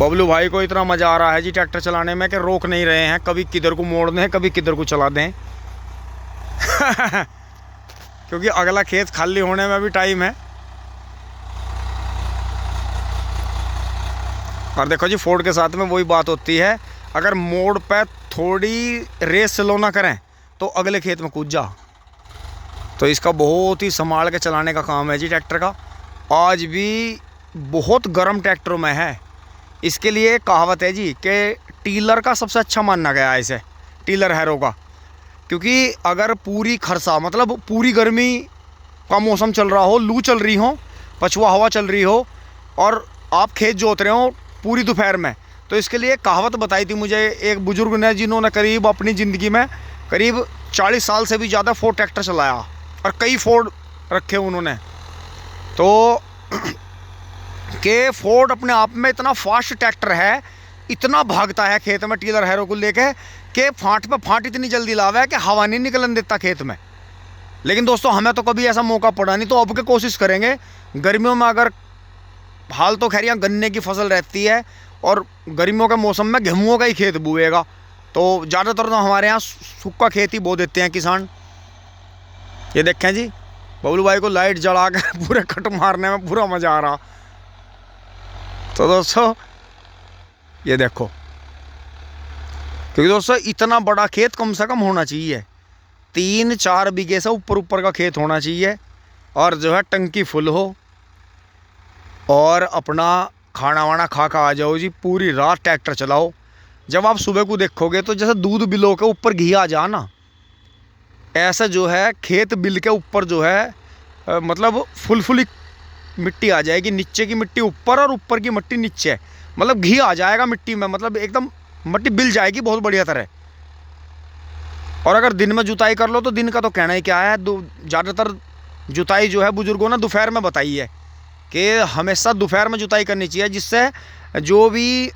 बबलू भाई को इतना मज़ा आ रहा है जी ट्रैक्टर चलाने में कि रोक नहीं रहे हैं, कभी किधर को मोड़ दें कभी किधर को चला दें क्योंकि अगला खेत खाली होने में भी टाइम है। और देखो जी फोर्ड के साथ में वही बात होती है, अगर मोड़ पे थोड़ी रेस स्लो ना करें तो अगले खेत में कूद जा। तो इसका बहुत ही संभाल के चलाने का काम है जी ट्रैक्टर का। आज भी बहुत गर्म ट्रैक्टरों में है। इसके लिए कहावत है जी कि टीलर का सबसे अच्छा माना गया है इसे, टीलर हैरो का। क्योंकि अगर पूरी खरसा मतलब पूरी गर्मी का मौसम चल रहा हो, लू चल रही हो, पछुआ हवा चल रही हो और आप खेत जोत रहे हो पूरी दोपहर में, तो इसके लिए कहावत बताई थी मुझे एक बुजुर्ग ने, जिन्होंने करीब अपनी ज़िंदगी में करीब 40 साल से भी ज़्यादा फोर्ड ट्रैक्टर चलाया और कई फोर्ड रखे उन्होंने। तो कि फोर्ड अपने आप में इतना फास्ट ट्रैक्टर है, इतना भागता है खेत में टीलर हैरो को लेके कि फांट पे फांट इतनी जल्दी लावा है कि हवा नहीं निकलन देता खेत में। लेकिन दोस्तों हमें तो कभी ऐसा मौका पड़ा नहीं, तो अब के कोशिश करेंगे गर्मियों में। अगर हाल तो खैर यहाँ गन्ने की फसल रहती है और गर्मियों के मौसम में गेहूँ का ही खेत बोएगा, तो ज़्यादातर तो हमारे यहाँ सूखा खेत ही बो देते हैं किसान। ये देखें जी बबलू भाई को लाइट जला कर पूरे कट मारने में पूरा मज़ा आ रहा। तो दोस्तों ये देखो, क्योंकि दोस्तों इतना बड़ा खेत कम से कम होना चाहिए, 3-4 बीघे से ऊपर का खेत होना चाहिए और जो है टंकी फुल हो और अपना खाना वाना खा आ जाओ जी, पूरी रात ट्रैक्टर चलाओ। जब आप सुबह को देखोगे तो जैसे दूध बिलो के ऊपर घी आ जा ना, ऐसा जो है खेत बिल के ऊपर जो है मतलब फुल मिट्टी आ जाएगी, नीचे की मिट्टी ऊपर और ऊपर की मिट्टी नीचे, मतलब घी आ जाएगा मिट्टी में, मतलब एकदम मिट्टी बिल जाएगी बहुत बढ़िया तरह। और अगर दिन में जुताई कर लो तो दिन का तो कहना ही क्या है, ज़्यादातर जुताई जो है बुजुर्गों ने दोपहर में बताई है कि हमेशा दोपहर में जुताई करनी चाहिए, जिससे जो भी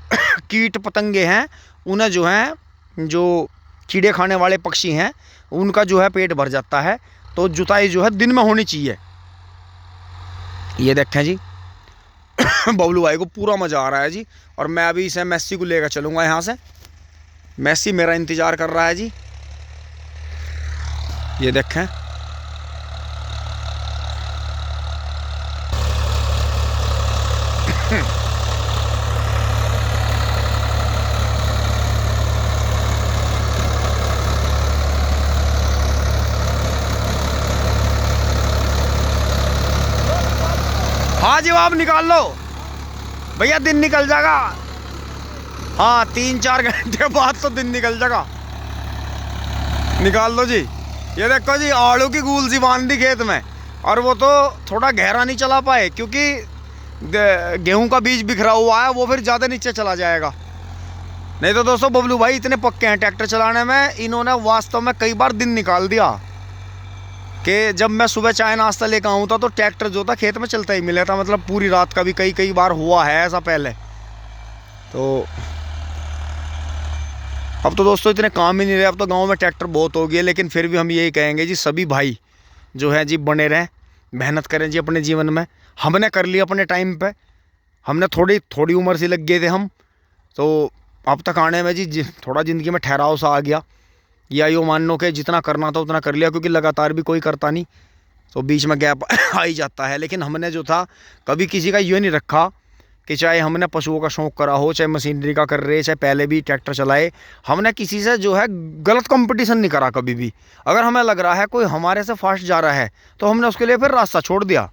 कीट पतंगे हैं उन्हें जो है, जो कीड़े खाने वाले पक्षी हैं उनका जो है पेट भर जाता है। तो जुताई जो है दिन में होनी चाहिए। ये देखें जी बबलू भाई को पूरा मज़ा आ रहा है जी। और मैं अभी इसे मैसी को लेकर चलूँगा यहाँ से, मैसी मेरा इंतज़ार कर रहा है जी। ये देखें हाँ जी आप निकाल लो भैया, दिन निकल जाएगा। हाँ 3-4 घंटे बाद तो दिन निकल जाएगा, निकाल लो जी। ये देखो जी आलू की गूल सी बांध दी खेत में, और वो तो थोड़ा गहरा नहीं चला पाए क्योंकि गेहूं का बीज बिखरा हुआ है, वो फिर ज़्यादा नीचे चला जाएगा। नहीं तो दोस्तों बबलू भाई इतने पक्के हैं ट्रैक्टर चलाने में, इन्होंने वास्तव में कई बार दिन निकाल दिया कि जब मैं सुबह चाय नाश्ता लेकर आऊँ था तो ट्रैक्टर जो था खेत में चलता ही मिला था, मतलब पूरी रात का भी कई बार हुआ है ऐसा पहले। तो अब तो दोस्तों इतने काम ही नहीं रहे, अब तो गांव में ट्रैक्टर बहुत हो गए। लेकिन फिर भी हम यही कहेंगे जी सभी भाई जो है जी बने रहें, मेहनत करें जी अपने जीवन में। हमने कर लिया अपने टाइम पे, हमने थोड़ी उम्र से लग गए थे हम, तो अब तक आने में जी थोड़ा ज़िंदगी में ठहराव सा आ गया, या यूँ मान लो कि जितना करना था उतना कर लिया, क्योंकि लगातार भी कोई करता नहीं तो बीच में गैप आ ही जाता है। लेकिन हमने जो था कभी किसी का ये नहीं रखा कि चाहे हमने पशुओं का शौक़ करा हो, चाहे मशीनरी का कर रहे, चाहे पहले भी ट्रैक्टर चलाए, हमने किसी से जो है गलत कंपटीशन नहीं करा कभी भी। अगर हमें लग रहा है कोई हमारे से फास्ट जा रहा है तो हमने उसके लिए फिर रास्ता छोड़ दिया,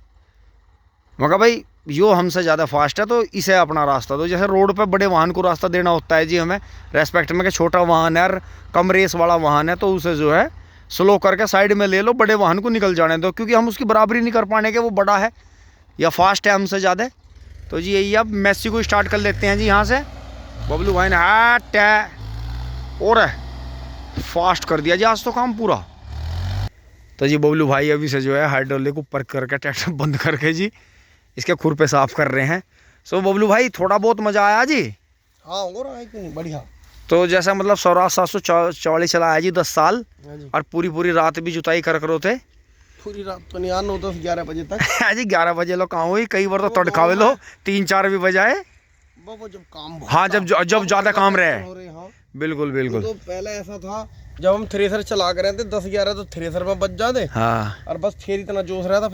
मगर भाई यो हमसे ज़्यादा फास्ट है तो इसे अपना रास्ता दो। जैसे रोड पे बड़े वाहन को रास्ता देना होता है जी हमें रेस्पेक्ट में, कि छोटा वाहन है और कम रेस वाला वाहन है तो उसे जो है स्लो करके साइड में ले लो, बड़े वाहन को निकल जाने दो, क्योंकि हम उसकी बराबरी नहीं कर पाने के वो बड़ा है या फास्ट है हमसे ज़्यादा। तो जी यही, अब मैसी को स्टार्ट कर लेते हैं जी यहाँ से। बबलू भाई ने हट और फास्ट कर दिया जी आज तो काम पूरा। तो जी बबलू भाई अभी से जो है हाइड्रोलिक ऊपर करके ट्रैक्टर बंद करके जी इसके खुर पे साफ कर रहे हैं। सो बबलू भाई थोड़ा बहुत मज़ा आया जी? हाँ हो रहा है कि नहीं, बढ़िया। तो जैसा मतलब 744 चला है जी 10 साल, और पूरी रात भी जुताई कर करो थे? पूरी रात तो नहीं, 9-10-11 बजे तक। जी 11 बजे लो कहाँ हुई, कई बार तो तड़कावे लो 3-4 भी बजाए। वो जब काम हाँ, जब जब ज्यादा काम रहे। हो रहे, हाँ। बिल्कुल बिल्कुल। तो पहले ऐसा था, जब हम थ्रेसर चला कर रहे थे 10-11 तो थ्रेसर में बच जाते। हाँ और बस फिर इतना जोश रहा था,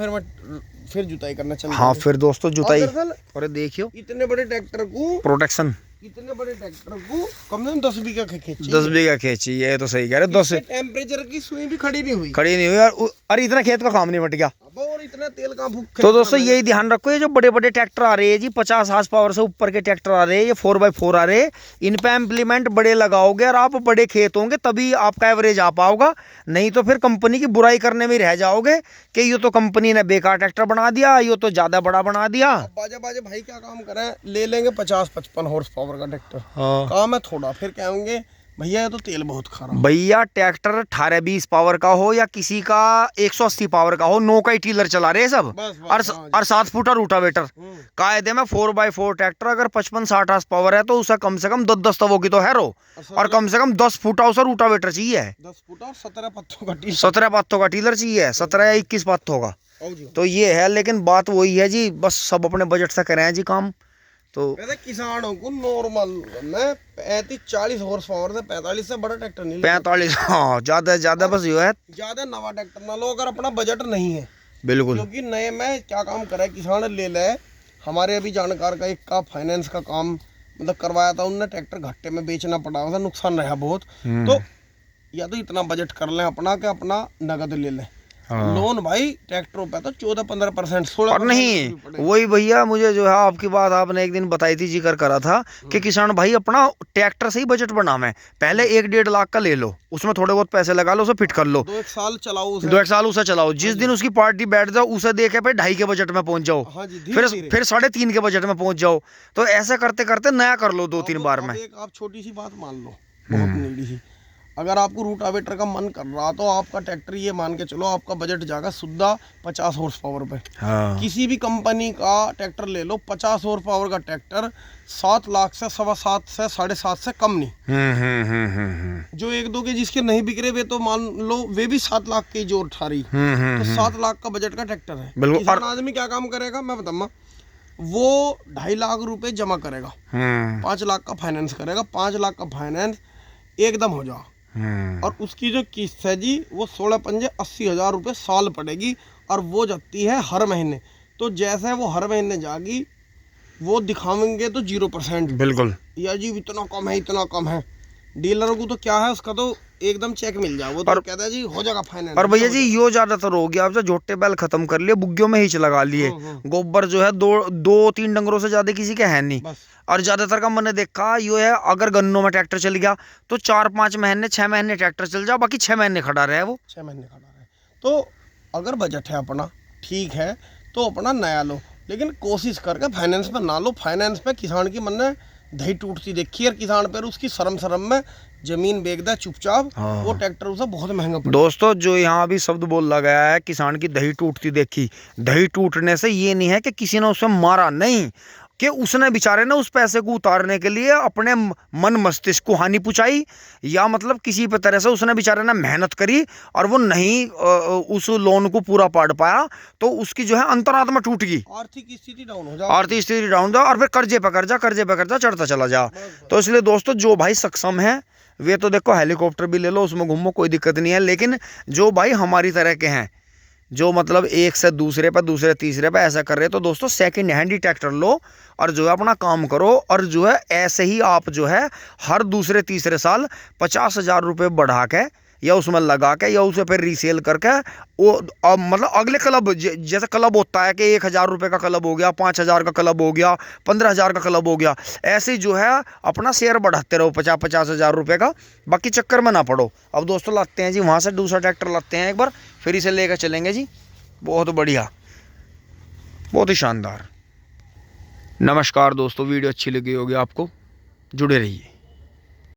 फिर जुताई करना चल। हाँ, फिर दोस्तों जुताई। दरअसल और देखियो इतने बड़े ट्रैक्टर को प्रोटेक्शन, इतने बड़े ट्रैक्टर को कम से कम 10 बीघा खींची। 10 बीघा खींची, ये तो सही कह रहे। 10 टेम्परेचर की सुई भी खड़ी नहीं हुई। खड़ी नहीं हुई और अरे इतना खेत का काम नहीं बट गया। और इतना तेल का फूक। तो दोस्तों यही ध्यान रखो, ये जो बड़े बड़े ट्रैक्टर आ रहे हैं जी, 50 हार्स पावर से ऊपर के ट्रैक्टर आ रहे हैं, ये 4x4 आ रहे हैं, इन पे इम्प्लीमेंट बड़े लगाओगे और आप बड़े खेत होंगे तभी आपका एवरेज आ पाओगा। नहीं तो फिर कंपनी की बुराई करने में रह जाओगे कि ये तो कंपनी ने बेकार ट्रैक्टर बना दिया, ये तो ज्यादा बड़ा बना दिया। बाजे बाजे भाई क्या काम करें, ले लेंगे 50-55 हॉर्स पावर का ट्रैक्टर। हाँ। काम है थोड़ा, फिर कहेंगे भैया ये तो तेल बहुत खा रहा। भैया ट्रैक्टर 18-20 पावर का हो या किसी का 180 पावर का हो, नौ का ही टीलर चला रहे हैं सब। और 7 फुट रूटावेटर कायदे में 4x4 ट्रैक्टर अगर 55-60 हार्स पावर है तो उसे कम से कम 10 तवों की तो है रो, और कम से कम 10 फुट उसे रूटावेटर चाहिए। 10 फुट और 17 पत्तों का टीलर, 17 पत्तों का टीलर चाहिए, 17 या 21 पत्तों का। तो ये है, लेकिन बात वही है जी, बस सब अपने बजट से करें जी काम। तो वैसे किसानों को नॉर्मल में 35-40 हॉर्स पावर से 45 से बड़ा ट्रैक्टर नहीं, 45, हाँ ज्यादा ज्यादा बस ये है, ज्यादा नवा ट्रैक्टर ना लो अगर अपना बजट नहीं है। बिल्कुल। क्योंकि नए में क्या काम करे किसान ले ले। हमारे अभी जानकार का एक का फाइनेंस का काम मतलब करवाया था, उनने ट्रैक्टर घाटे में बेचना पड़ा, था नुकसान रहा बहुत। तो या तो इतना बजट कर लें अपना कि अपना नगद ले लें। हाँ। लोन भाई ट्रैक्टरों पे तो 14-15% और नहीं वही भैया, मुझे जो है आपकी बात आपने एक दिन बताई थी, जिक्र करा था कि किसान भाई अपना ट्रैक्टर से ही बजट बनावे। पहले 1-1.5 लाख का ले लो, उसमें थोड़े बहुत पैसे लगा लो, उसे फिट कर लो, 2-1 साल चलाओ उसे, 2-1 साल उसे चलाओ। जिस दिन उसकी पार्टी बैठ जाओ उसे देखे पे 2.5 के बजट में पहुंच जाओ, हाँ जी, फिर 3.5 के बजट में पहुंच जाओ। तो ऐसा करते करते नया कर लो 2-3 बार में। एक आप छोटी सी बात मान लो, बहुत नीडी सी, अगर आपको रूटावेटर का मन कर रहा तो आपका ट्रैक्टर ये मान के चलो आपका बजट जाएगा सुद्धा 50 हॉर्स पावर पे। हाँ। किसी भी कंपनी का ट्रैक्टर ले लो, 50 हॉर्स पावर का ट्रैक्टर 7 लाख से 7.25 से 7.5 से कम नहीं। जो 1-2 के जिसके नहीं बिक रहे वे तो मान लो वे भी 7 लाख की जोर उठा रही। तो 7 लाख का बजट का ट्रैक्टर है। किसान आदमी क्या काम करेगा मैं बताऊंगा, वो 2.5 लाख रुपए जमा करेगा, 5 लाख का फाइनेंस करेगा, 5 लाख का फाइनेंस एकदम हो जाओ, और उसकी जो किस्त है जी वो 16-15-80 हज़ार रुपये साल पड़ेगी, और वो जाती है हर महीने। तो जैसे वो हर महीने जाएगी वो दिखाएंगे तो 0%, बिल्कुल, या जी इतना कम है इतना कम है। डीलर को तो क्या है उसका तो एकदम चेक मिल जाए, वो तो कहता है जी हो जाएगा फाइनेंस। और भैया जी यो ज्यादातर हो गया, आपसे झोटे बैल खत्म कर लिए, बुग्गियों में हिच लगा लिए। गोबर जो है 2-3 डंगरों से ज्यादा किसी के है नहीं। और ज्यादातर का मैंने देखा यो है, अगर गन्नों में ट्रैक्टर चल गया तो 4-5 महीने 6 महीने ट्रैक्टर चल जाओ, बाकी 6 महीने खड़ा रहे वो। 6 महीने खड़ा रहे। तो अगर बजट है अपना ठीक है तो अपना नया लो, लेकिन कोशिश करके फाइनेंस पे ना लो। फाइनेंस पे किसान की मन ने दही टूटती देखी है, किसान पर उसकी शर्म में जमीन बेच दे चुपचाप। हाँ। वो ट्रैक्टर उसे बहुत महंगा पड़ा। दोस्तों जो यहाँ अभी शब्द बोला गया है किसान की दही टूटती देखी, दही टूटने से ये नहीं है कि किसी ने उसे मारा, नहीं, कि उसने बेचारे ने उस पैसे को उतारने के लिए अपने मन मस्तिष्क को हानि पहुंचाई, या मतलब किसी भी तरह से उसने बेचारे ने मेहनत करी और वो नहीं उस लोन को पूरा पाड़ पाया, तो उसकी जो है अंतरात्मा टूट गई, आर्थिक स्थिति डाउन हो जाए, आर्थिक स्थिति डाउन हो, और फिर कर्जे पे कर्जा चढ़ता चला जा। तो इसलिए दोस्तों जो भाई सक्षम है वे तो देखो हेलीकॉप्टर भी ले लो, उसमें घूमो, कोई दिक्कत नहीं है। लेकिन जो भाई हमारी तरह के हैं, जो मतलब एक से दूसरे पर, दूसरे तीसरे पर ऐसा कर रहे, तो दोस्तों सेकंड हैंड ही ट्रैक्टर लो और जो है अपना काम करो। और जो है ऐसे ही आप जो है हर दूसरे तीसरे साल 50,000 रुपये बढ़ा के या उसमें लगा के या उसे फिर रीसेल करके वो मतलब अगले क्लब, जैसे क्लब होता है कि 1,000 रुपये का क्लब हो गया, 5,000 का क्लब हो गया, 15,000 का क्लब हो गया, ऐसे जो है अपना शेयर बढ़ाते रहो 50,000 रुपये का, बाकी चक्कर में ना पड़ो। अब दोस्तों लाते हैं जी वहाँ से दूसरा ट्रैक्टर लाते हैं एक बार, फिर इसे लेकर चलेंगे जी। बहुत बढ़िया, बहुत ही शानदार। नमस्कार दोस्तों, वीडियो अच्छी लगी होगी आपको, जुड़े रहिए।